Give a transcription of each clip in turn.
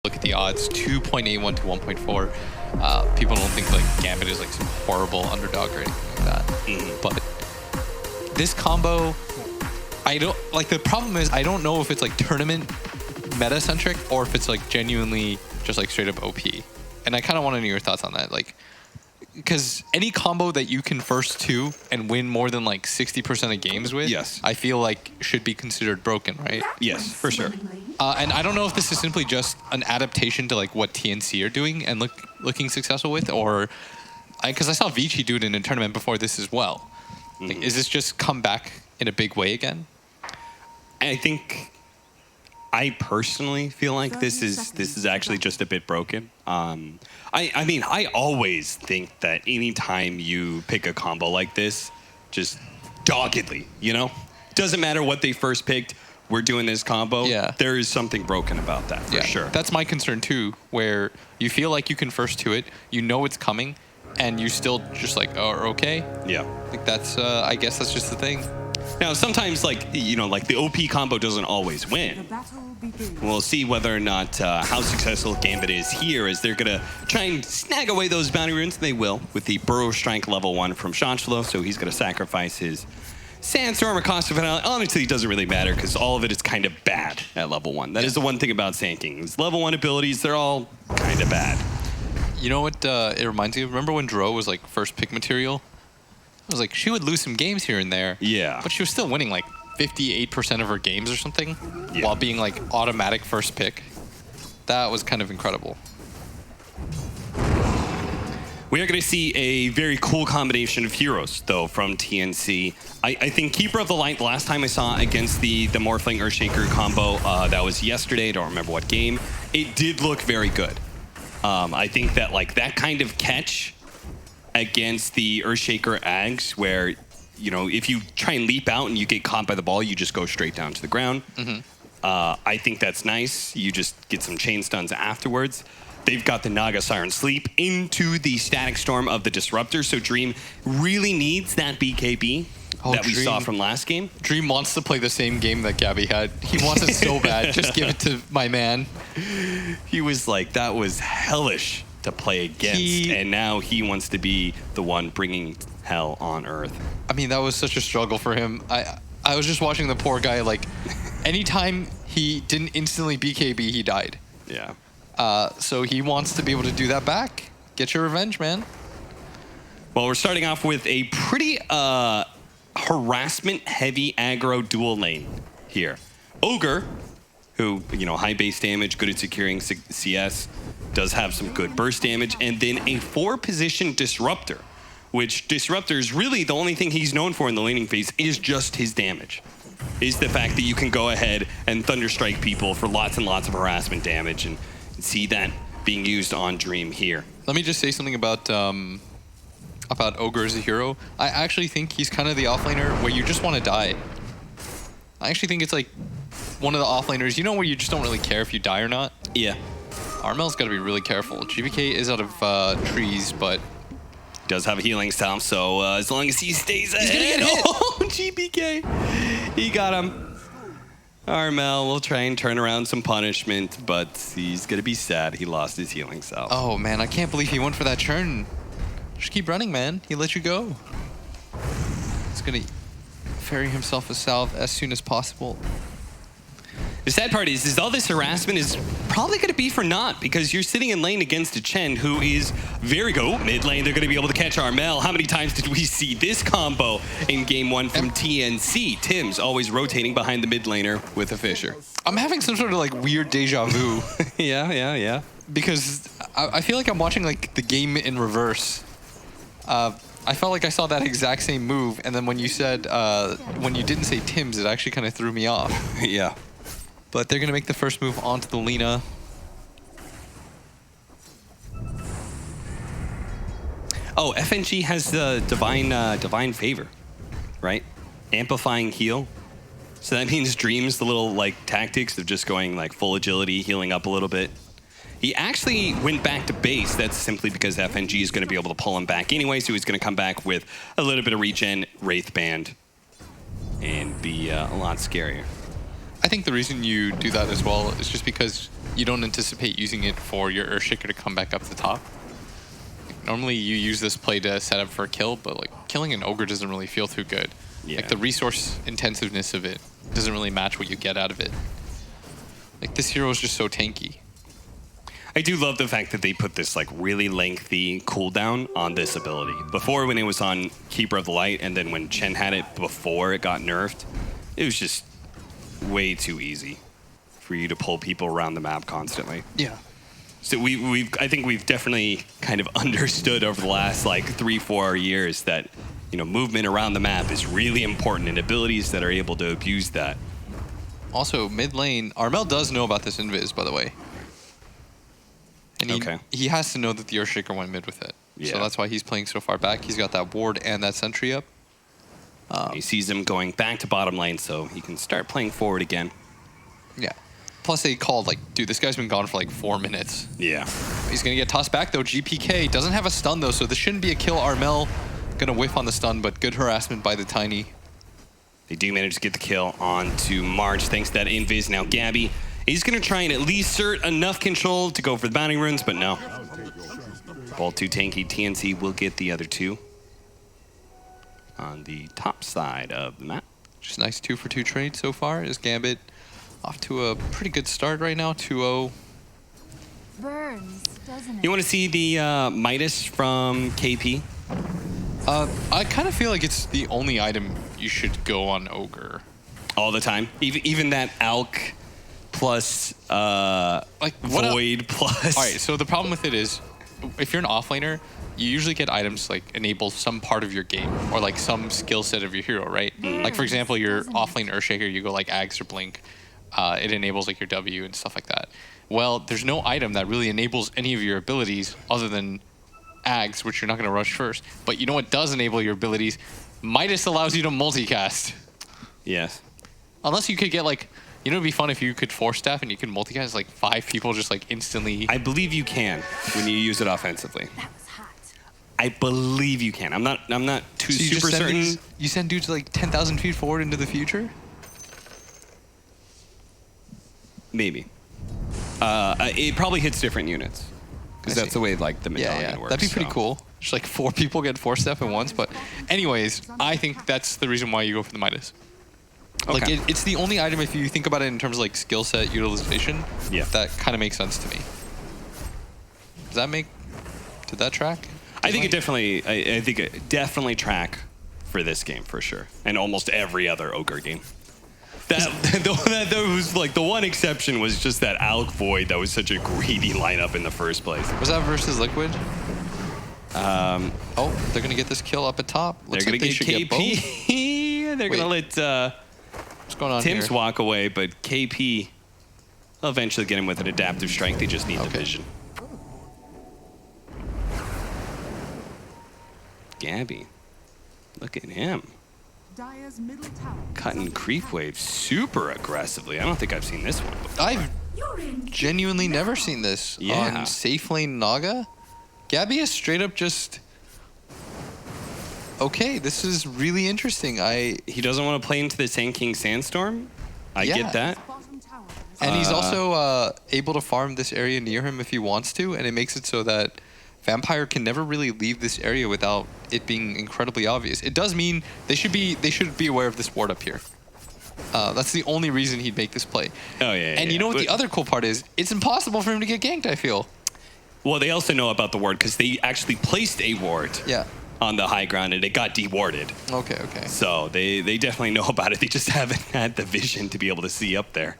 Look at the odds, 2.81 to 1.4. People don't think like Gambit is like some horrible underdog or anything like that. But this combo, I don't like. The problem is I don't know if it's like tournament meta centric or if it's like genuinely just like straight up OP. And I kind of want to know your thoughts on that, like, because any combo that you can first two and win more than like 60% of games with, yes, I feel like should be considered broken, right? Yes, for sure. And I don't know if this is simply just an adaptation to like what TNC are doing and looking successful with, or because I saw Vici do it in a tournament before this as well. Like, is this just come back in a big way again? I think I personally feel like this is actually just a bit broken. I mean, I always think that anytime you pick a combo like this, just doggedly, you know, doesn't matter what they first picked. We're doing this combo. Yeah. There is something broken about that, for sure. That's my concern too, where you feel like you can first to it, you know it's coming, and you still just like, oh, okay. Yeah. Like that's, I guess that's just the thing. Now, sometimes, like, you know, like the OP combo doesn't always win. We'll see whether or not how successful Gambit is here, as they're going to try and snag away those bounty runes. They will, with the Burrow Strength level 1 from Chanchlo, so he's going to sacrifice his Sandstorm or Cost of Finale. Honestly, it doesn't really matter, because all of it is kind of bad at level 1. That is the one thing about Sand King's level 1 abilities, they're all kind of bad. You know what it reminds me of? Remember when Dro was like first pick material? I was like, she would lose some games here and there. Yeah. But she was still winning like 58% of her games or something, while being like automatic first pick. That was kind of incredible. We are going to see a very cool combination of heroes, though, from TNC. I think Keeper of the Light, the last time I saw against the Morphling Earthshaker combo, that was yesterday, I don't remember what game, it did look very good. I think that like that kind of catch against the Earthshaker Ags, where, you know, if you try and leap out and you get caught by the ball, you just go straight down to the ground. I think that's nice. You just get some chain stuns afterwards. They've got the Naga Siren Sleep into the Static Storm of the Disruptor, so Dream really needs that BKB that we saw from last game. Dream wants to play the same game that Gabby had. He wants it so bad. Just give it to my man. He was like, that was hellish to play against, and now he wants to be the one bringing hell on Earth. I mean, that was such a struggle for him. I was just watching the poor guy, like, anytime he didn't instantly BKB, he died. Yeah. So he wants to be able to do that back. Get your revenge, man. Well, we're starting off with a pretty harassment-heavy aggro dual lane here. Ogre, who, you know, high base damage, good at securing CS, does have some good burst damage, and then a 4-position Disruptor, which Disruptor is really the only thing he's known for in the laning phase is just his damage. Is the fact that you can go ahead and Thunderstrike people for lots and lots of harassment damage, and see that being used on Dream here. Let me just say something about Ogre as a hero. I actually think he's kind of the offlaner where you just want to die. I actually think it's like one of the offlaners, you know, where you just don't really care if you die or not. Yeah. Armel's got to be really careful. GBK is out of trees, but does have a healing salve, so as long as he stays ahead. He's gonna get hit. Oh, GBK. He got him. Armel will try and turn around some punishment, but he's going to be sad he lost his healing salve. Oh, man, I can't believe he went for that churn. Just keep running, man. He let you go. He's going to ferry himself a salve as soon as possible. The sad part is all this harassment is probably going to be for naught, because you're sitting in lane against a Chen who is very good. Oh, mid lane, they're going to be able to catch Armel. How many times did we see this combo in game 1 from TNC? Tim's always rotating behind the mid laner with a Fisher. I'm having some sort of like weird deja vu. Yeah. Because I feel like I'm watching like the game in reverse. I felt like I saw that exact same move, and then when you said, when you didn't say Tim's, it actually kind of threw me off. Yeah. But they're going to make the first move onto the Lina. Oh, FNG has the divine favor, right? Amplifying heal. So that means Dream's the little like tactics of just going like full agility, healing up a little bit. He actually went back to base. That's simply because FNG is going to be able to pull him back anyway, so he's going to come back with a little bit of regen, Wraith Band, and be a lot scarier. I think the reason you do that as well is just because you don't anticipate using it for your Earthshaker to come back up the top. Like, normally you use this play to set up for a kill, but like killing an Ogre doesn't really feel too good. Yeah. Like the resource intensiveness of it doesn't really match what you get out of it. Like this hero is just so tanky. I do love the fact that they put this like really lengthy cooldown on this ability. Before, when it was on Keeper of the Light, and then when Chen had it before it got nerfed, it was just way too easy for you to pull people around the map constantly. Yeah. So I think we've definitely kind of understood over the last like 3-4 years that, you know, movement around the map is really important, and abilities that are able to abuse that. Also, mid lane, Armel does know about this invis, by the way. And he has to know that the Earthshaker went mid with it. Yeah. So that's why he's playing so far back. He's got that ward and that sentry up. He sees him going back to bottom lane, so he can start playing forward again. Yeah. Plus they called, like, dude, this guy's been gone for like 4 minutes. Yeah. He's going to get tossed back, though. GPK doesn't have a stun, though, so this shouldn't be a kill. Armel going to whiff on the stun, but good harassment by the Tiny. They do manage to get the kill onto March, thanks to that invis. Now Gabby, he's going to try and at least assert enough control to go for the bounty runes, but no. Ball too tanky. TNC will get the other 2 on the top side of the map. Just a nice 2-for-2 trade so far. Is Gambit off to a pretty good start right now, 2-0. Burns, doesn't it? You want to see the Midas from KP? I kind of feel like it's the only item you should go on Ogre. All the time? Even that Alk plus like Void plus... All right, so the problem with it is, if you're an offlaner, you usually get items like enable some part of your game or like some skill set of your hero, right? Like for example, your offlane Earthshaker, you go like Ags or Blink. It enables like your W and stuff like that. Well, there's no item that really enables any of your abilities other than Ags, which you're not going to rush first. But you know what does enable your abilities? Midas allows you to multicast. Yes. Unless you could get like, you know, it'd be fun if you could force staff and you could multicast like 5 people just like instantly. I believe you can when you use it offensively. That was hot. I believe you can. I'm not too So you super certain. You send dudes like 10,000 feet forward into the future? Maybe. It probably hits different units. Because that's the way like the medallion works. That'd be pretty cool. Just like 4 people get 4 step at once. But anyways, I think that's the reason why you go for the Midas. Like Okay. it's the only item, if you think about it in terms of like skill set utilization, that kind of makes sense to me. Did that track? I think it definitely. I think it definitely track for this game for sure, and almost every other Ogre game. That was like the one exception was just that Alk Void that was such a greedy lineup in the first place. Was that versus Liquid? Oh, they're gonna get this kill up at top. They're gonna get KP. They're gonna let what's going on Tim's here? walk away, but KP will eventually get him with an adaptive strike. They just need the vision. Gabby, look at him. Cutting creep waves super aggressively. I don't think I've seen this one before. I've genuinely never seen this on safe lane Naga. Gabby is straight up just, okay, this is really interesting. He doesn't want to play into the Sand King Sandstorm. I get that. And he's also able to farm this area near him if he wants to, and it makes it so that Vampire can never really leave this area without it being incredibly obvious. It does mean they should be aware of this ward up here. That's the only reason he'd make this play. Oh, yeah. And you know what the other cool part is? It's impossible for him to get ganked, I feel. Well, they also know about the ward because they actually placed a ward on the high ground and it got de-warded. Okay. So they definitely know about it. They just haven't had the vision to be able to see up there.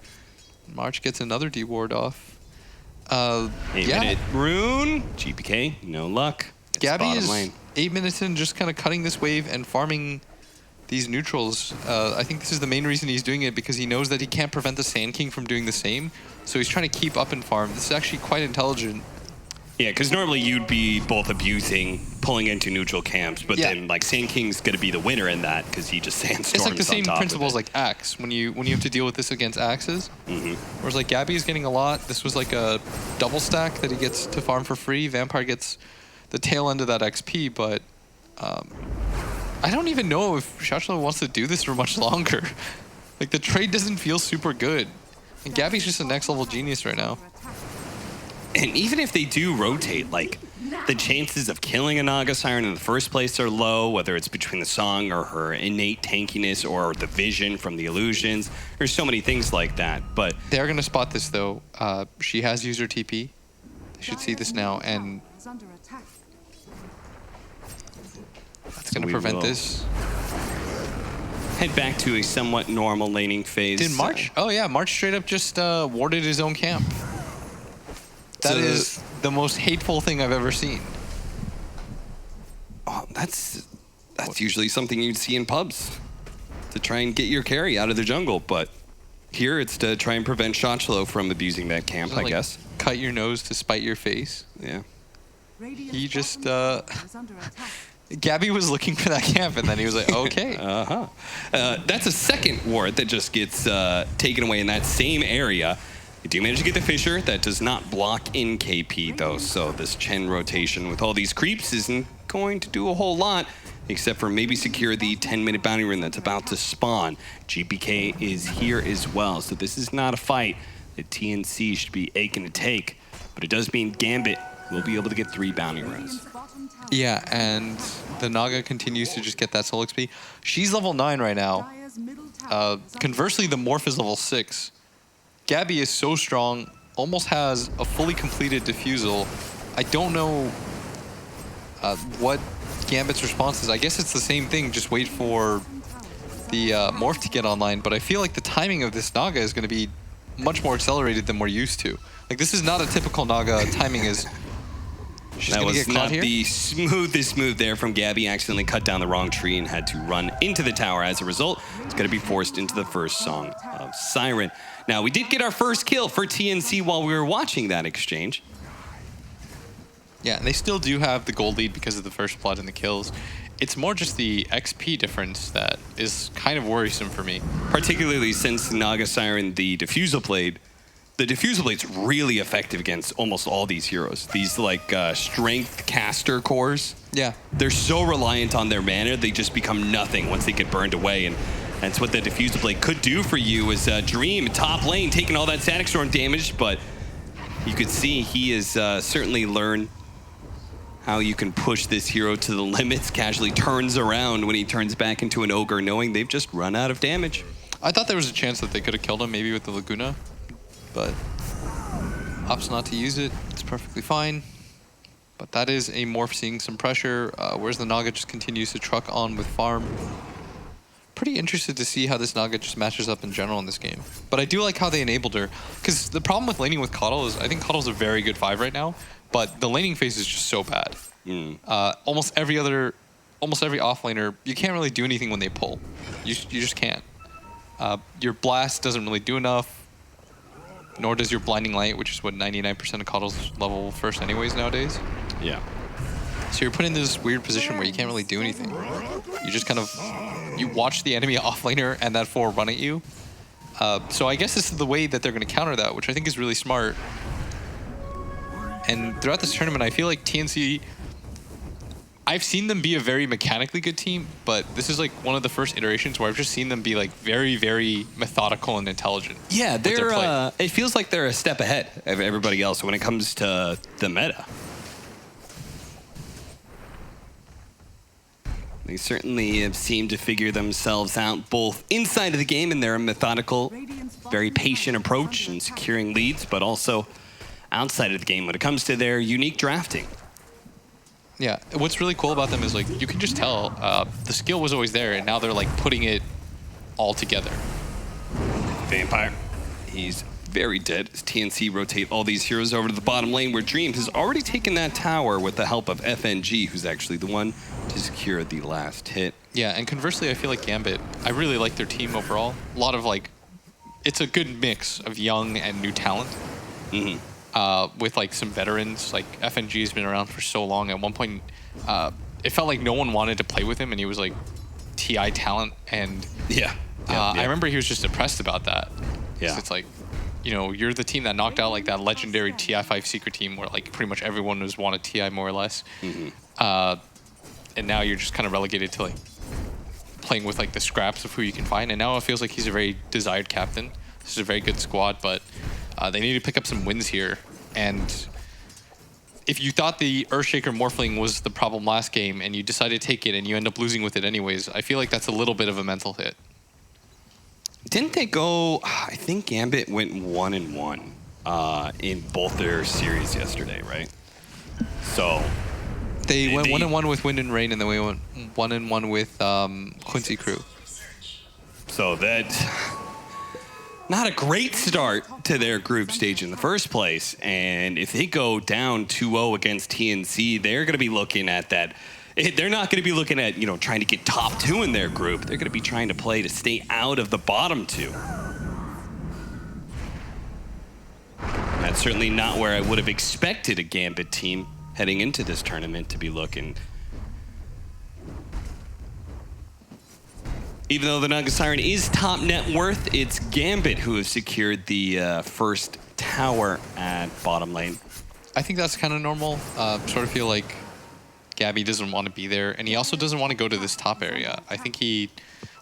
March gets another de-ward off. 8-minute rune. GPK, no luck. Gabby is lane. 8 minutes in, just kind of cutting this wave and farming these neutrals. I think this is the main reason he's doing it, because he knows that he can't prevent the Sand King from doing the same. So he's trying to keep up and farm. This is actually quite intelligent. Yeah, because normally you'd be both abusing, pulling into neutral camps, but then like Sand King's going to be the winner in that because he just sandstorms. It's like the same principles like Axe when you have to deal with this against Axes. Whereas like Gabby is getting a lot. This was like a double stack that he gets to farm for free. Vampire gets the tail end of that XP, but I don't even know if Shachlo wants to do this for much longer. Like, the trade doesn't feel super good. And Gabby's just a next level genius right now. And even if they do rotate, like, the chances of killing a Naga Siren in the first place are low, whether it's between the song or her innate tankiness or the vision from the illusions. There's so many things like that, but... They're going to spot this, though. She has user TP. They should see this now, and... That's going to prevent this. Head back to a somewhat normal laning phase. Did March? Oh, yeah. March straight up just warded his own camp. That is the most hateful thing I've ever seen. Oh, that's usually something you'd see in pubs to try and get your carry out of the jungle, but here it's to try and prevent Shotchlo from abusing that camp, I guess. Cut your nose to spite your face. Yeah. He just Gabby was looking for that camp, and then he was like, okay. That's a second ward that just gets taken away in that same area. You do manage to get the Fissure. That does not block in KP, though, so this Chen rotation with all these creeps isn't going to do a whole lot, except for maybe secure the 10-minute bounty rune that's about to spawn. GPK is here as well, so this is not a fight that TNC should be aching to take, but it does mean Gambit will be able to get 3 bounty runes. Yeah, and the Naga continues to just get that soul XP. She's level 9 right now. Conversely, the Morph is level 6. Gabby is so strong, almost has a fully completed defusal. I don't know what Gambit's response is. I guess it's the same thing, just wait for the Morph to get online, but I feel like the timing of this Naga is going to be much more accelerated than we're used to. Like, this is not a typical Naga timing is... That was not the smoothest move there from Gabby. Accidentally cut down the wrong tree and had to run into the tower. As a result, it's going to be forced into the first song of Siren. Now, we did get our first kill for TNC while we were watching that exchange. Yeah, and they still do have the gold lead because of the first blood and the kills. It's more just the XP difference that is kind of worrisome for me. Particularly since Naga Siren, the Diffusal Blade, the Diffusal Blade's really effective against almost all these heroes. These, like, strength caster cores. Yeah. They're so reliant on their mana, they just become nothing once they get burned away. And that's what the Diffusal Blade could do for you is Dream, top lane, taking all that Static Storm damage. But you could see he has certainly learned how you can push this hero to the limits. Casually turns around when he turns back into an ogre, knowing they've just run out of damage. I thought there was a chance that they could have killed him, maybe with the Laguna. But opts not to use it. It's perfectly fine. But that is a Morph seeing some pressure, whereas the Naga just continues to truck on with farm. Pretty interested to see how this Naga just matches up in general in this game. But I do like how they enabled her. Because the problem with laning with Coddle is I think Coddle's a very good 5 right now, but the laning phase is just so bad. Almost every offlaner, you can't really do anything when they pull. You just can't. Your blast doesn't really do enough. Nor does your Blinding Light, which is what 99% of Coddle's level first anyways nowadays. Yeah. So you're put into this weird position where you can't really do anything. You just kind of, you watch the enemy offlaner and that 4 run at you. So I guess this is the way that they're going to counter that, which I think is really smart. And throughout this tournament, I feel like TNC, I've seen them be a very mechanically good team, but this is like one of the first iterations where I've just seen them be like very, very methodical and intelligent. Yeah, they're. It feels like they're a step ahead of everybody else when it comes to the meta. They certainly have seemed to figure themselves out both inside of the game in their methodical, very patient approach in securing leads, but also outside of the game when it comes to their unique drafting. Yeah, what's really cool about them is like you can just tell the skill was always there, and now they're like putting it all together. Vampire, he's very dead as TNC rotate all these heroes over to the bottom lane where Dream has already taken that tower with the help of FNG, who's actually the one to secure the last hit. Yeah, and conversely, I feel like Gambit, I really like their team overall. A lot of like, it's a good mix of young and new talent. With like some veterans, like FNG has been around for so long. At one point, it felt like no one wanted to play with him, and he was like TI talent. And I remember he was just depressed about that. Yeah, it's like, you know, you're the team that knocked out like that legendary TI5 secret team where like pretty much everyone was wanted TI more or less. And now you're just kind of relegated to like playing with like the scraps of who you can find, and now it feels like he's a very desired captain. This is a very good squad, but they need to pick up some wins here. And if you thought the Earthshaker Morphling was the problem last game and you decide to take it and you end up losing with it anyways, I feel like that's a little bit of a mental hit. Didn't they go, I think Gambit went 1-1 in both their series yesterday, right? So they went 1-1 with Wind and Rain, and then we went 1-1 with Quincy Crew. So that's not a great start to their group stage in the first place. And if they go down 2-0 against TNC, they're going to be looking at that. They're not going to be looking at, you know, trying to get top 2 in their group. They're going to be trying to play to stay out of the bottom 2. And that's certainly not where I would have expected a Gambit team heading into this tournament to be looking. Even though the Naga Siren is top net worth, it's Gambit who have secured the first tower at bottom lane. I think that's kind of normal. Sort of feel like Gabby doesn't want to be there, and he also doesn't want to go to this top area. I think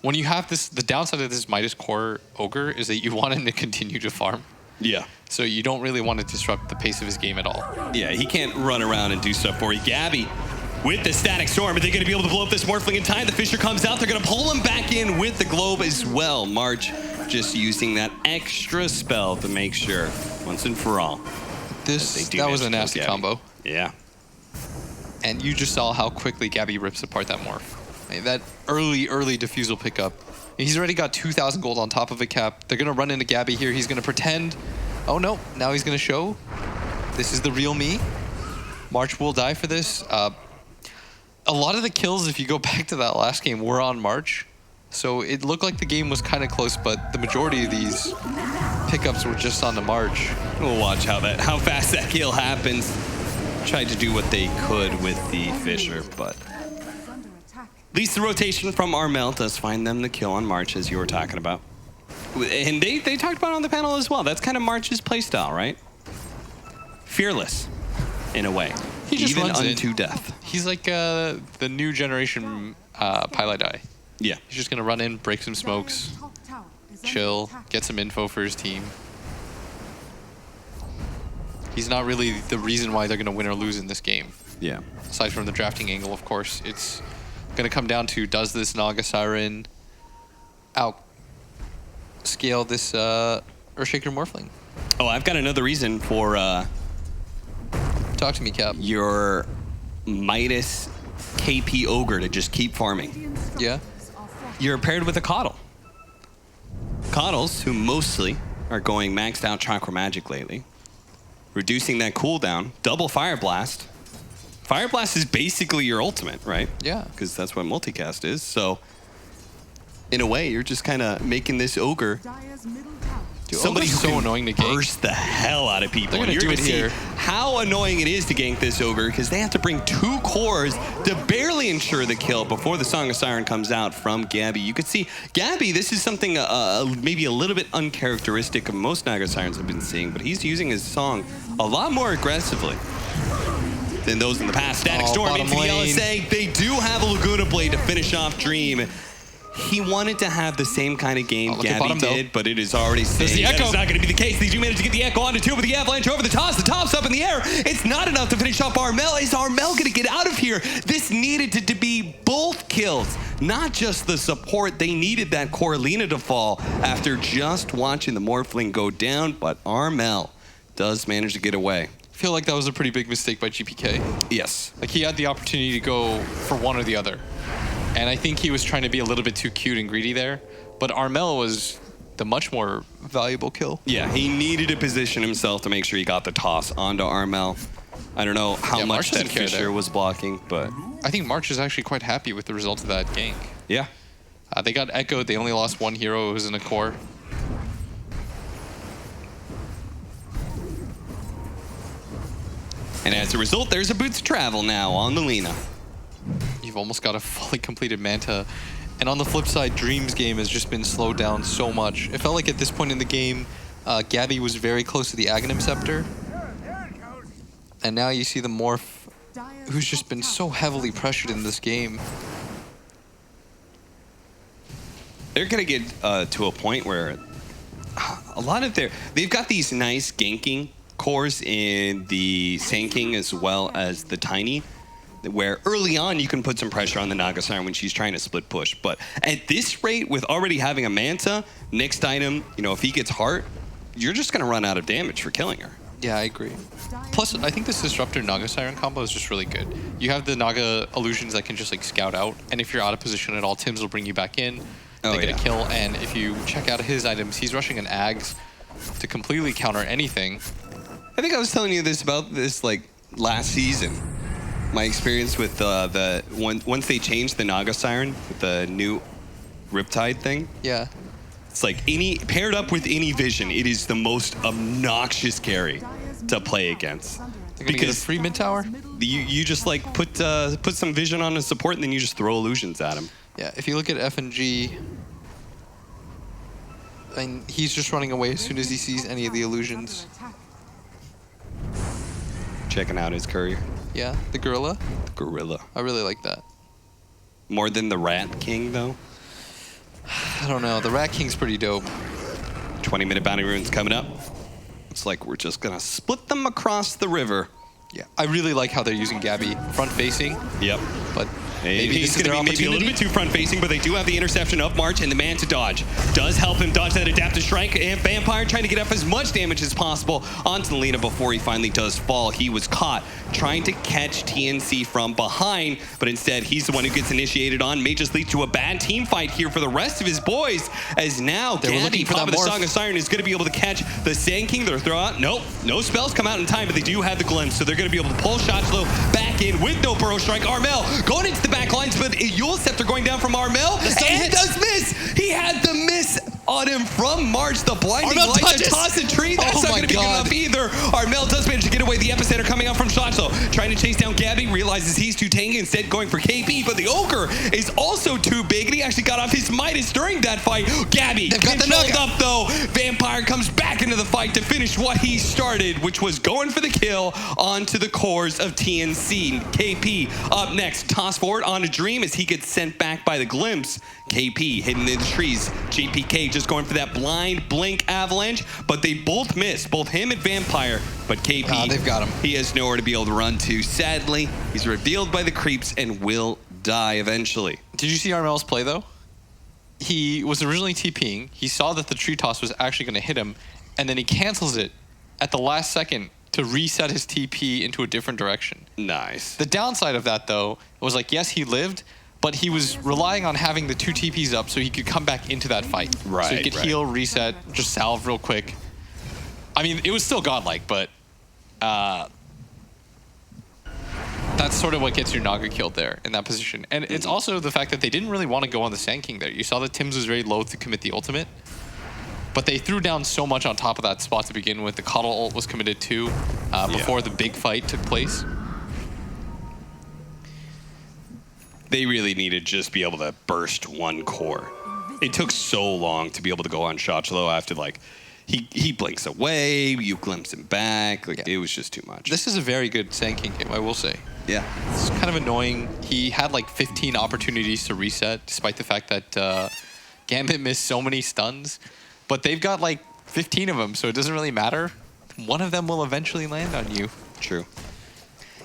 when you have this, the downside of this Midas Core Ogre is that you want him to continue to farm. Yeah. So you don't really want to disrupt the pace of his game at all. Yeah, he can't run around and do stuff for you. Gabby with the Static Storm, are they going to be able to blow up this Morphling in time? The Fisher comes out, they're going to pull him back in with the Globe as well. March just using that extra spell to make sure, once and for all, that was a nasty combo. Yeah. And you just saw how quickly Gabby rips apart that Morph. I mean, that early diffusal pickup. He's already got 2,000 gold on top of a cap. They're going to run into Gabby here. He's going to pretend. Oh, no. Now he's going to show. This is the real me. March will die for this. A lot of the kills, if you go back to that last game, were on March. So it looked like the game was kind of close, but the majority of these pickups were just on the March. We'll watch how fast that kill happens. Tried to do what they could with the Fisher, but at least the rotation from Armel does find them the kill on March, as you were talking about. And they talked about it on the panel as well. That's kind of March's playstyle, right? Fearless, in a way. He just even runs unto death. He's like the new generation Pilot. Yeah. He's just going to run in, break some smokes, chill, get some info for his team. He's not really the reason why they're going to win or lose in this game. Yeah. Aside from the drafting angle, of course. It's going to come down to, does this Naga Siren outscale this Earthshaker Morphling? Oh, I've got another reason for talk to me, Cap. Your Midas KP Ogre to just keep farming. Yeah? You're paired with a Coddle. Coddles, who mostly are going maxed out Chakra Magic lately, reducing that cooldown, double Fire Blast. Fire Blast is basically your ultimate, right? Yeah. Because that's what multicast is. So, in a way, you're just kind of making this Ogre somebody who's so annoying to gank. Burst the hell out of people. They're gonna do it here. How annoying it is to gank this Ogre, because they have to bring 2 cores to barely ensure the kill before the Song of Siren comes out from Gabby. You could see Gabby, this is something maybe a little bit uncharacteristic of most Naga Sirens I've been seeing, but he's using his song a lot more aggressively than those in the past. Static Storm into the LSA. They do have a Laguna Blade to finish off Dream. He wanted to have the same kind of game Gabby did, but it is already saying that it's not going to be the case. They do manage to get the Echo onto 2, but the Avalanche over the toss. The top's up in the air. It's not enough to finish off Armel. Is Armel going to get out of here? This needed to be both kills, not just the support. They needed that Coralina to fall after just watching the Morphling go down, but Armel does manage to get away. I feel like that was a pretty big mistake by GPK. Yes. Like, he had the opportunity to go for one or the other. And I think he was trying to be a little bit too cute and greedy there. But Armel was the much more valuable kill. Yeah, he needed to position himself to make sure he got the toss onto Armel. I don't know how much that Fisher was blocking, but I think March is actually quite happy with the result of that gank. Yeah. They got echoed. They only lost 1 hero who was in a core. And as a result, there's a Boots of Travel now on the Lina. You've almost got a fully completed Manta. And on the flip side, Dream's game has just been slowed down so much. It felt like at this point in the game, Gabby was very close to the Aghanim Scepter. And now you see the Morph, who's just been so heavily pressured in this game. they're going to get to a point where a lot of they've got these nice ganking cores in the Sand King as well as the Tiny, where early on you can put some pressure on the Naga Siren when she's trying to split push. But at this rate, with already having a Manta, next item, you know, if he gets Heart, you're just going to run out of damage for killing her. Yeah, I agree. Plus, I think this Disruptor Naga Siren combo is just really good. You have the Naga illusions that can just like scout out, and if you're out of position at all, Tims will bring you back in. They get a kill, and if you check out his items, he's rushing an Ags to completely counter anything. I think I was telling you about this like last season. My experience with once they changed the Naga Siren with the new Riptide thing. Yeah. It's like paired up with any vision, it is the most obnoxious carry to play against. Because a free mid tower? You just like put some vision on a support and then you just throw illusions at him. Yeah, if you look at FNG, and he's just running away as soon as he sees any of the illusions. Checking out his courier. Yeah, the gorilla. The gorilla. I really like that. More than the Rat King, though? I don't know. The Rat King's pretty dope. 20-minute bounty runes coming up. Looks like we're just going to split them across the river. Yeah, I really like how they're using Gabby front-facing. Yep. But maybe he's going to be maybe a little bit too front-facing, but they do have the interception of March, and the man to dodge. Does help him dodge that adaptive strike, and Vampire trying to get up as much damage as possible onto Lina before he finally does fall. He was caught trying to catch TNC from behind, but instead he's the one who gets initiated on. May just lead to a bad team fight here for the rest of his boys, as now Gabby, top of the Song of Siren, is going to be able to catch the Sand King. They're throw out. Nope, no spells come out in time, but they do have the glimpse, so they're going to be able to pull shots low back in with no burrow strike. Armel going into the back lines, but Yule Scepter going down from Armel, and does miss. He had the miss on him from March. The blinding light to toss a tree. That's not going to be good enough either. Armel does manage to get away. The epicenter coming out from shots though. Trying to chase down Gabby, realizes he's too tanky, instead going for KP, but the Ogre is also too big, and he actually got off his Midas during that fight. Gabby controlled up though. Vampire comes back into the fight to finish what he started, which was going for the kill onto the cores of TNC. KP up next. Toss forward onto Dream as he gets sent back by the glimpse. KP hidden in the trees. JPK just going for that blind blink avalanche, but they both miss, both him and Vampire. But KP, they've got him. He has nowhere to be able to run to. Sadly, he's revealed by the creeps and will die eventually. Did you see Armel's play though? He was originally TPing. He saw that the tree toss was actually going to hit him, and then he cancels it at the last second to reset his TP into a different direction. Nice. The downside of that though was like, yes, he lived, but he was relying on having the 2 TPs up so he could come back into that fight. Right, so he could heal, reset, just salve real quick. I mean, it was still godlike, but that's sort of what gets your Naga killed there in that position. And it's also the fact that they didn't really want to go on the Sand King there. You saw that Tims was very loath to commit the ultimate, but they threw down so much on top of that spot to begin with. The Coddle ult was committed too before the big fight took place. They really need to just be able to burst one core. It took so long to be able to go on Shotchlo after like he blinks away, you glimpse him back. Like it was just too much. This is a very good Sand King game, I will say. Yeah. It's kind of annoying. He had like 15 opportunities to reset, despite the fact that Gambit missed so many stuns. But they've got like 15 of them, so it doesn't really matter. One of them will eventually land on you. True.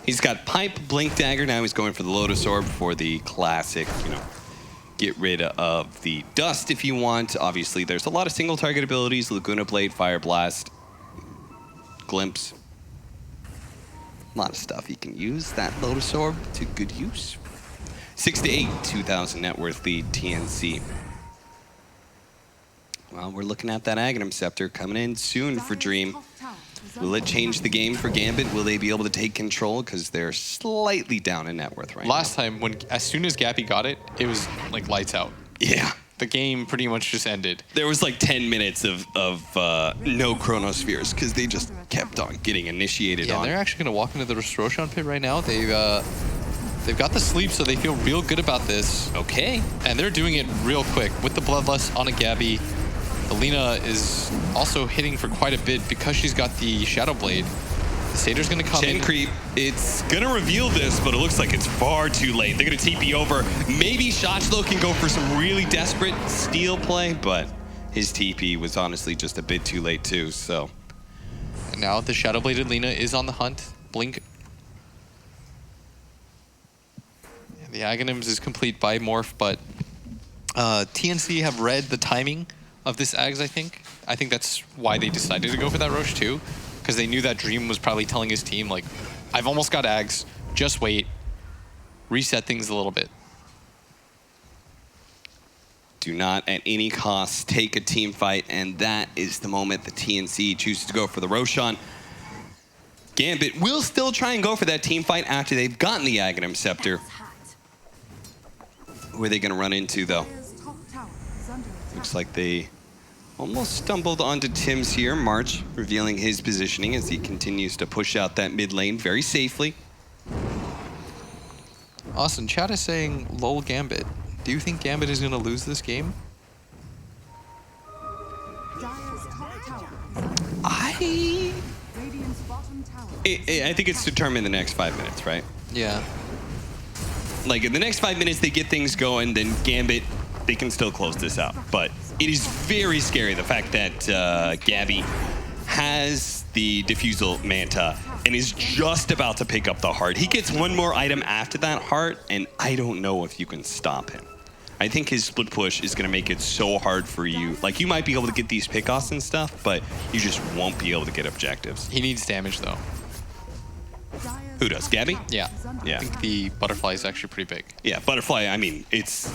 He's got Pipe, Blink Dagger. Now he's going for the Lotus Orb for the classic, you know, get rid of the dust if you want. Obviously, there's a lot of single target abilities. Laguna Blade, Fire Blast, Glimpse. A lot of stuff he can use that Lotus Orb to good use. 6-8, 2,000 net worth lead, TNC. Well, we're looking at that Aghanim Scepter coming in soon for Dream. Will it change the game for Gambit? Will they be able to take control? Because they're slightly down in net worth right now. Last time, as soon as Gabby got it, it was like lights out. Yeah. The game pretty much just ended. There was like 10 minutes of no Chronospheres because they just kept on getting initiated on. Yeah, they're actually going to walk into the Roshan pit right now. They've got the sleep, so they feel real good about this. Okay. And they're doing it real quick with the Bloodlust on a Gabby. Alina is also hitting for quite a bit because she's got the Shadow Blade. The Satyr's gonna come Chen in. creep, it's gonna reveal this, but it looks like it's far too late. They're gonna TP over. Maybe Shochlo can go for some really desperate steal play, but his TP was honestly just a bit too late too, so. And now the Shadow-Bladed Lina is on the hunt. Blink. The Aghanims is complete by Morph, but TNC have read the timing of this Aghs, I think. I think that's why they decided to go for that Roche too, because they knew that Dream was probably telling his team, like, I've almost got Aghs, just wait, reset things a little bit. Do not at any cost take a team fight, and that is the moment the TNC chooses to go for the Roshan. Gambit will still try and go for that team fight after they've gotten the Aghanim Scepter. Who are they going to run into, though? Looks like they almost stumbled onto Tim's here. March revealing his positioning as he continues to push out that mid lane very safely. Austin, chat is saying lol Gambit. Do you think Gambit is going to lose this game? I think it's determined in the next 5 minutes, right? Yeah. Like, in the next 5 minutes, they get things going, then Gambit, they can still close this out. But it is very scary, the fact that Gabby has the Diffusal Manta and is just about to pick up the heart. He gets one more item after that heart, and I don't know if you can stop him. I think his split push is going to make it so hard for you. Like, you might be able to get these pickoffs and stuff, but you just won't be able to get objectives. He needs damage, though. Who does? Gabby? Yeah. Yeah. I think the Butterfly is actually pretty big. Yeah, Butterfly, I mean, it's...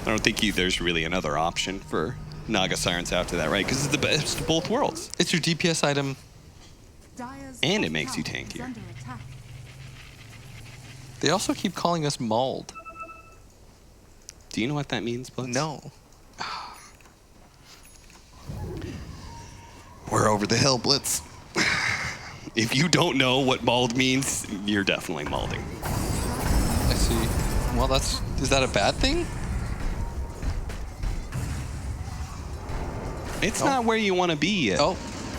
I don't think there's really another option for Naga Sirens after that, right? Because it's the best of both worlds. It's your DPS item. And it makes you tankier. They also keep calling us mauled. Do you know what that means, Blitz? No. We're over the hill, Blitz. If you don't know what mauled means, you're definitely maulding. I see. Well, is that a bad thing? It's not where you want to be yet. Oh,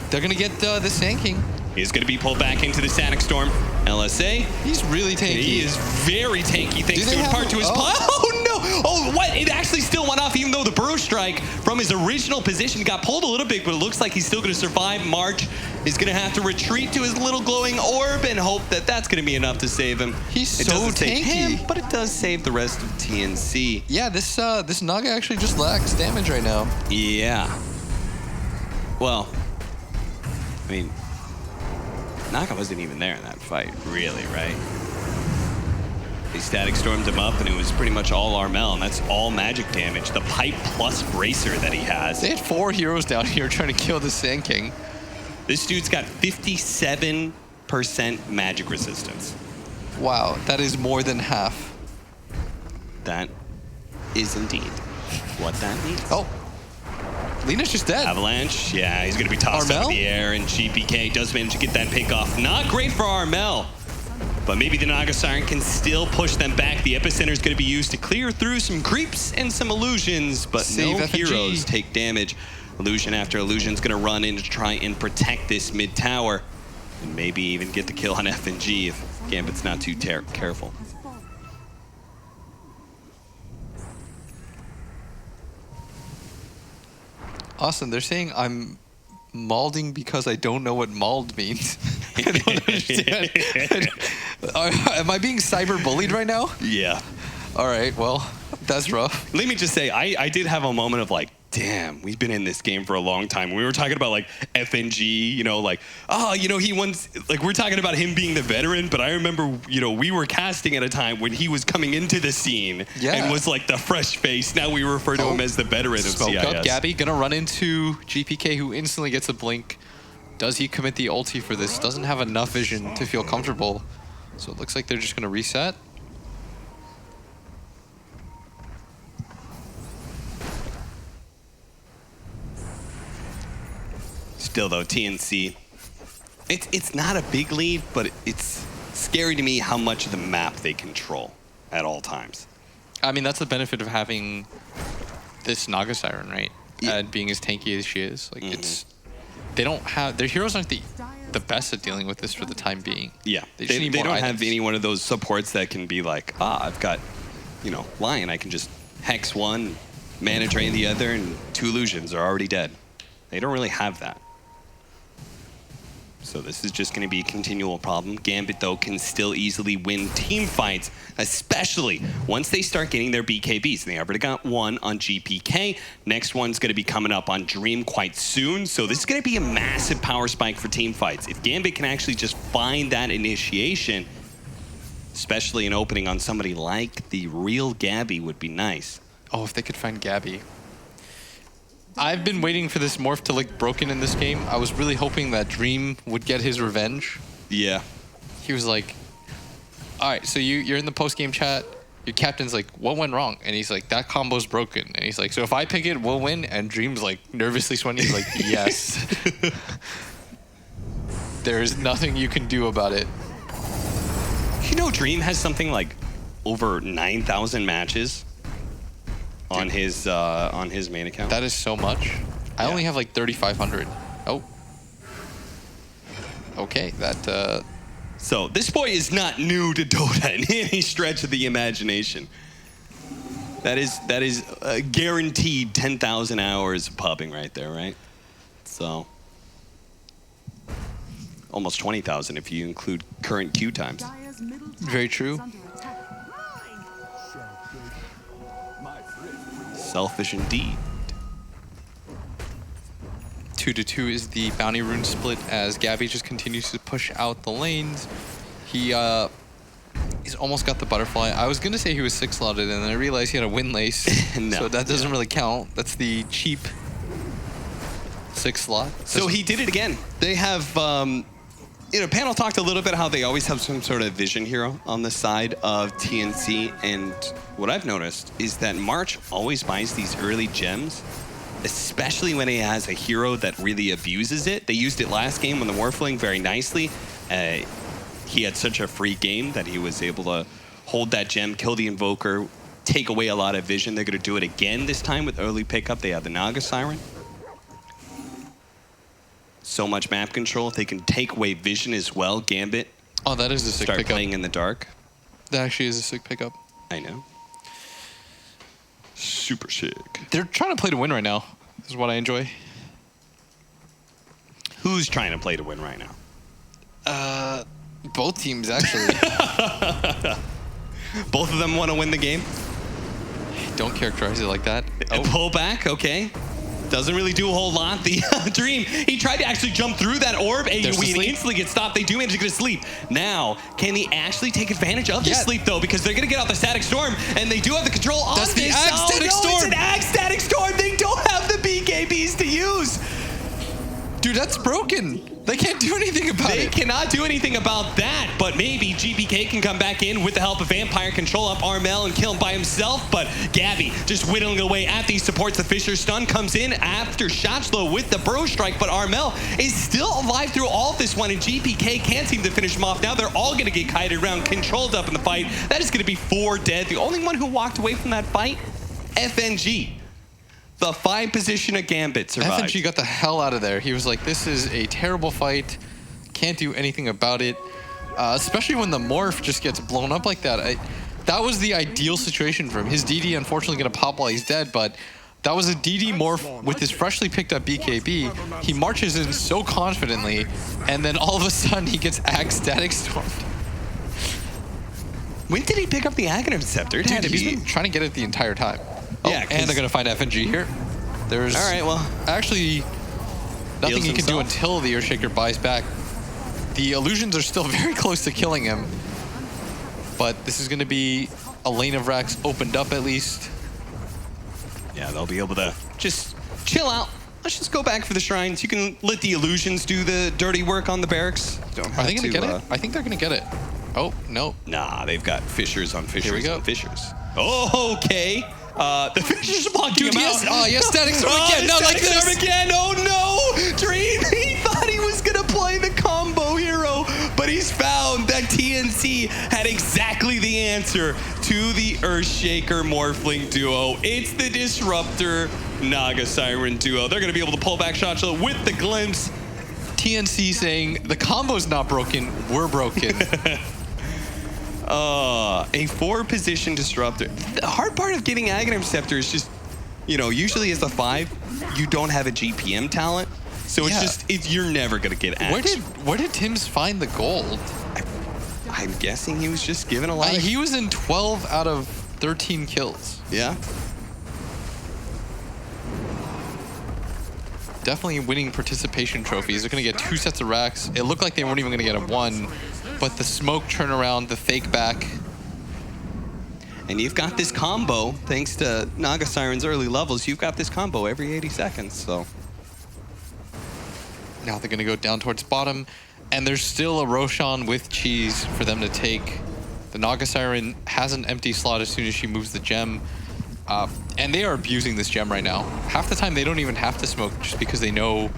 they're going to get the Sand King. He's going to be pulled back into the Static Storm. LSA. He's really tanky. He is very tanky thanks to in part to his Oh no! Oh, what? It actually still went off even though the Burrow Strike from his original position got pulled a little bit, but it looks like he's still going to survive. March is going to have to retreat to his little glowing orb and hope that that's going to be enough to save him. He's it so doesn't save tanky. him, but it does save the rest of TNC. Yeah, this Naga actually just lacks damage right now. Yeah. Well, I mean, Naga wasn't even there in that fight, really, right? They static stormed him up, and it was pretty much all Armel, and that's all magic damage. The pipe plus bracer that he has. They had 4 heroes down here trying to kill the Sand King. This dude's got 57% magic resistance. Wow, that is more than half. That is indeed what that means. Oh. Lina's just dead. Avalanche, yeah, he's going to be tossed Armel? up in the air, and GPK does manage to get that pick off. Not great for Armel, but maybe the Naga Siren can still push them back. The Epicenter is going to be used to clear through some creeps and some illusions, but Save no FNG. heroes take damage. Illusion after Illusion's going to run in to try and protect this mid tower, and maybe even get the kill on FNG if Gambit's not too careful. Austin, they're saying I'm maulding because I don't know what mauled means. I don't understand. Am I being cyber bullied right now? Yeah. All right, well, that's rough. Let me just say, I did have a moment of like, damn, we've been in this game for a long time. We were talking about like FNG, you know, like, oh, you know, he once, like we're talking about him being the veteran, but I remember, you know, we were casting at a time when he was coming into the scene and was like the fresh face. Now we refer to him as the veteran of Smoke CIS. up Gabby, gonna run into GPK, who instantly gets a blink. Does he commit the ulti for this? Doesn't have enough vision to feel comfortable. So it looks like they're just gonna reset. Still though, TNC, it's not a big lead, but it's scary to me how much of the map they control at all times. I mean, that's the benefit of having this Naga Siren, right? Yeah. And being as tanky as she is. Like, it's... They don't have... Their heroes aren't the the best at dealing with this for the time being. Yeah, They they, just need they more don't have items. any one of those supports that can be like, I've got, Lion. I can just hex one, mana drain the other, and 2 illusions are already dead. They don't really have that. So this is just going to be a continual problem. Gambit, though, can still easily win team fights, especially once they start getting their BKBs. And they already got one on GPK. Next one's going to be coming up on Dream quite soon. So this is going to be a massive power spike for team fights. If Gambit can actually just find that initiation, especially an opening on somebody like the real Gabby, would be nice. Oh, if they could find Gabby. I've been waiting for this morph to look broken in this game. I was really hoping that Dream would get his revenge. Yeah. He was like, all right, so you're in the post-game chat. Your captain's like, what went wrong? And he's like, that combo's broken. And he's like, so if I pick it, we'll win? And Dream's like nervously sweating. He's like, yes. There is nothing you can do about it. Dream has something like over 9,000 matches on his main account. That is so much. I only have like 3,500. Oh. Okay, that... So this boy is not new to Dota in any stretch of the imagination. That is a guaranteed 10,000 hours of pubbing right there, right? So almost 20,000 if you include current queue times. Very true. Selfish indeed. 2-2 is the bounty rune split as Gabby just continues to push out the lanes. He's almost got the butterfly. I was gonna say he was 6-slotted, and then I realized he had a win lace. No. So that doesn't really count. That's the cheap 6-slot. So he did it again. They have, panel talked a little bit how they always have some sort of vision hero on the side of TNC, and what I've noticed is that March always buys these early gems, especially when he has a hero that really abuses it. They used it last game when the Morphling very nicely. He had such a free game that he was able to hold that gem, kill the Invoker, take away a lot of vision. They're going to do it again this time with early pickup. They have the Naga Siren. So much map control. They can take away vision as well. Gambit. Oh, that is a sick Start pickup. playing in the dark. That actually is a sick pickup. I know. Super sick. They're trying to play to win right now. This is what I enjoy. Who's trying to play to win right now? Both teams, actually. Both of them want to win the game? Don't characterize it like that. Oh. Pull back, okay. Doesn't really do a whole lot. The Dream, he tried to actually jump through that orb, and There's the we sleep. instantly get stopped. They do manage to get a sleep. Now, can he actually take advantage of this sleep, though? Because they're going to get out the Static Storm, and they do have the control on That's this. the Ag Static Storm. It's an Ag Static Storm. They don't have the BKBs to use. Dude, that's broken. They can't do anything about They it. cannot do anything about that, but maybe GPK can come back in with the help of Vampire, control up Armel and kill him by himself, but Gabby just whittling away at these supports. The Fisher stun comes in after Shotchlow with the Burrow Strike, but Armel is still alive through all of this one, and GPK can't seem to finish him off. Now they're all going to get kited around, controlled up in the fight. That is going to be 4 dead. The only one who walked away from that fight, FNG. The 5 position of Gambit survived. FNG got the hell out of there. He was like, this is a terrible fight. Can't do anything about it. Especially when the morph just gets blown up like that. That was the ideal situation for him. His DD unfortunately going to pop while he's dead, but that was a DD morph with his freshly picked up BKB. He marches in so confidently, and then all of a sudden he gets Ag Static Stormed. When did he pick up the Aghanim Scepter? Dude, he's been trying to get it the entire time. Oh, Yeah, and they're going to find FNG here. There's all right, well, actually nothing heals he can do himself. until the Earthshaker buys back. The illusions are still very close to killing him, but this is going to be a lane of racks opened up at least. yeah, they'll be able to just chill out. Let's just go back for the shrines. You can let the illusions do the dirty work on the barracks. You don't Are have they going to get to, it? I think they're going to get it. Oh, no. Nah, they've got Fishers on Fishers Here we go. on Fishers. Oh, okay. The Fishers blocking him out. Oh, yes, Static Storm again. No, like Static Storm this. again. Oh, no. Dream, he thought he was going to play the combo hero, but he's found that TNC had exactly the answer to the Earthshaker Morphling duo. It's the Disruptor Naga Siren duo. They're going to be able to pull back Shotchlo with the glimpse. TNC saying the combo's not broken, we're broken. A 4-position disruptor. The hard part of getting Aghanim Interceptor is just, you know, usually as a 5, you don't have a GPM talent. So it's just, you're never going to get axed. Where did Tims find the gold? I'm guessing he was just given a lot. He was in 12 out of 13 kills. Yeah. Definitely winning participation trophies. They're going to get 2 sets of racks. It looked like they weren't even going to get a 1, but the smoke turnaround, the fake back. And you've got this combo, thanks to Naga Siren's early levels, you've got this combo every 80 seconds, so. Now they're going to go down towards bottom, and there's still a Roshan with cheese for them to take. The Naga Siren has an empty slot as soon as she moves the gem. And they are abusing this gem right now. Half the time they don't even have to smoke just because they know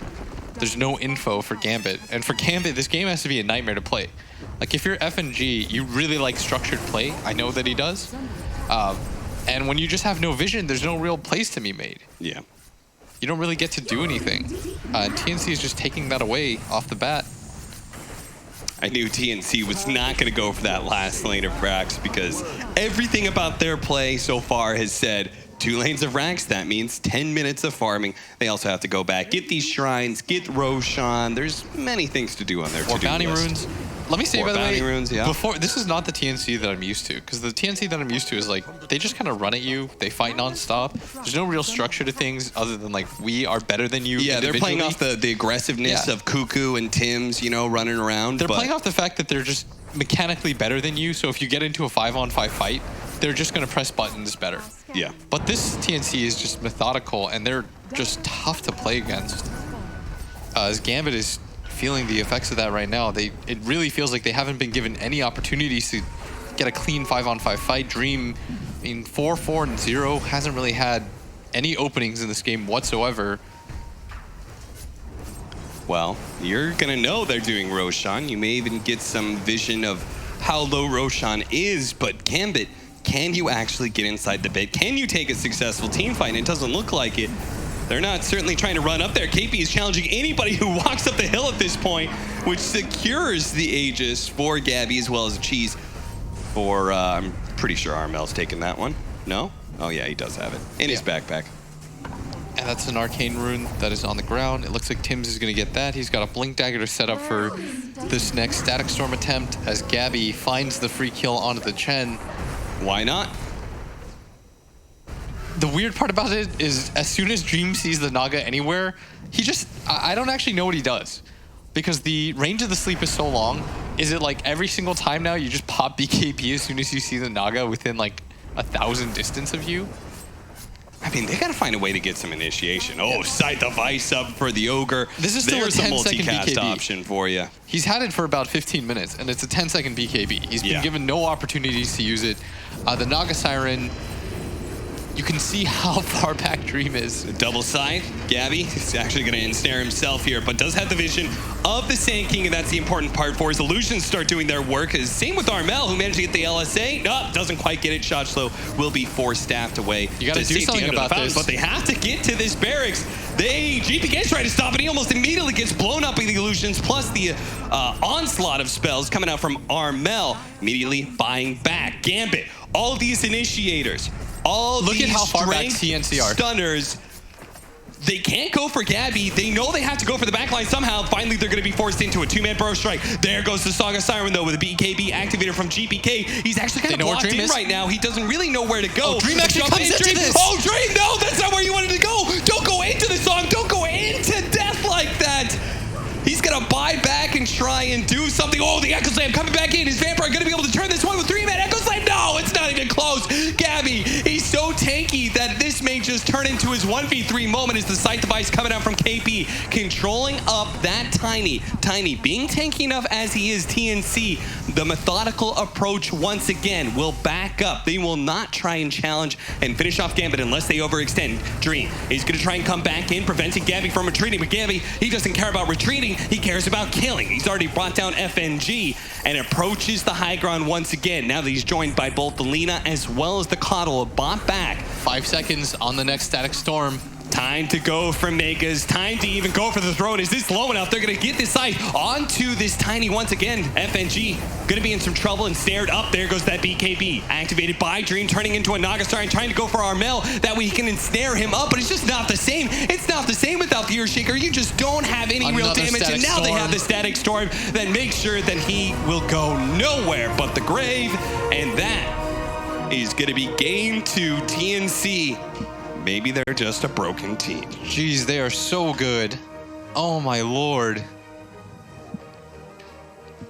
there's no info for Gambit. And for Gambit, this game has to be a nightmare to play. Like if you're FNG, you really like structured play. I know that he does. And when you just have no vision, there's no real plays to be made. Yeah. You don't really get to do anything. TNC is just taking that away off the bat. I knew TNC was not going to go for that last lane of racks because everything about their play so far has said 2 lanes of racks. That means 10 minutes of farming. They also have to go back, get these shrines, get Roshan. There's many things to do on their to-do list. Bounty runes. Let me say, by the way, runes, yeah. before, this is not the TNC that I'm used to, because the TNC that I'm used to is like, they just kind of run at you, they fight nonstop. There's no real structure to things other than like, we are better than you. Yeah, they're playing off the aggressiveness of Cuckoo and Tims, you know, running around. They're playing off the fact that they're just mechanically better than you, so if you get into a 5-on-5 fight, they're just going to press buttons better. Yeah. But this TNC is just methodical, and they're just tough to play against. As Gambit is feeling the effects of that right now. It really feels like they haven't been given any opportunities to get a clean 5-on-5 fight. Dream, I mean, 4-4-0 hasn't really had any openings in this game whatsoever. Well, you're gonna know they're doing Roshan. You may even get some vision of how low Roshan is, but Gambit, can you actually get inside the bit? Can you take a successful team fight? And it doesn't look like it. They're not certainly trying to run up there. KP is challenging anybody who walks up the hill at this point, which secures the Aegis for Gabby as well as Cheese for, I'm pretty sure Armel's taking that one. No? Oh yeah, he does have it in his backpack. And that's an arcane rune that is on the ground. It looks like Tims is going to get that. He's got a blink dagger to set up for this next static storm attempt as Gabby finds the free kill onto the Chen. Why not? The weird part about it is as soon as Dream sees the Naga anywhere, he just, I don't actually know what he does. Because the range of the sleep is so long. Is it like every single time now you just pop BKB as soon as you see the Naga within like 1,000 distance of you? I mean, they got to find a way to get some initiation. Oh, sight the vice up for the Ogre. This is still There's a 10-second multicast BKB option for you. He's had it for about 15 minutes, and it's a 10-second BKB. He's been given no opportunities to use it. The Naga Siren, you can see how far back Dream is. Double side, Gabby is actually going to ensnare himself here, but does have the vision of the Sand King, and that's the important part for his illusions start doing their work. Same with Armel, who managed to get the LSA. No, doesn't quite get it. Shot slow will be 4 staffed away. You got to do something about this. But they have to get to this barracks. GPK's trying to stop it. He almost immediately gets blown up with the illusions, plus the onslaught of spells coming out from Armel, immediately buying back. Gambit, all these initiators, look at how far back TNC are. Stunners. They can't go for Gabby. They know they have to go for the backline somehow. Finally, they're going to be forced into a 2-man burrow strike. There goes the Saga Siren, though, with a BKB activator from GPK. He's actually kind of blocked in right now. He doesn't really know where to go. Oh, Dream actually comes into this. Oh, Dream, no, that's not where you wanted to go. Don't go into the song. Don't go into death like that. He's going to buy back and try and do something. Oh, the Echo Slam coming back in. Is Vampire going to be able to turn this one with 3-man Echo Slam? No, it's not even close. Gabby, he's so tanky that this may just turn into his 1v3 moment as the sight device coming out from KP. Controlling up that Tiny. Being tanky enough as he is, TNC, the methodical approach once again will back up. They will not try and challenge and finish off Gambit unless they overextend. Dream is going to try and come back in, preventing Gabby from retreating. But Gabby, he doesn't care about retreating. He cares about killing. He's already brought down FNG and approaches the high ground once again. Now that he's joined by both the Lina as well as the Coddle, bought back. 5 seconds on the next static storm. Time to go for Megas. Time to even go for the throne. Is this low enough? They're going to get this side onto this Tiny once again. FNG going to be in some trouble and snared up. There goes that BKB. Activated by Dream, turning into a Nagastar and trying to go for Armel. That way he can ensnare him up, but it's just not the same. It's not the same without the Earthshaker. You just don't have any real Another damage. And now they have the Static Storm that makes sure that he will go nowhere but the grave. And that is going to be game 2 TNC. Maybe they're just a broken team. Jeez, they are so good. Oh my lord.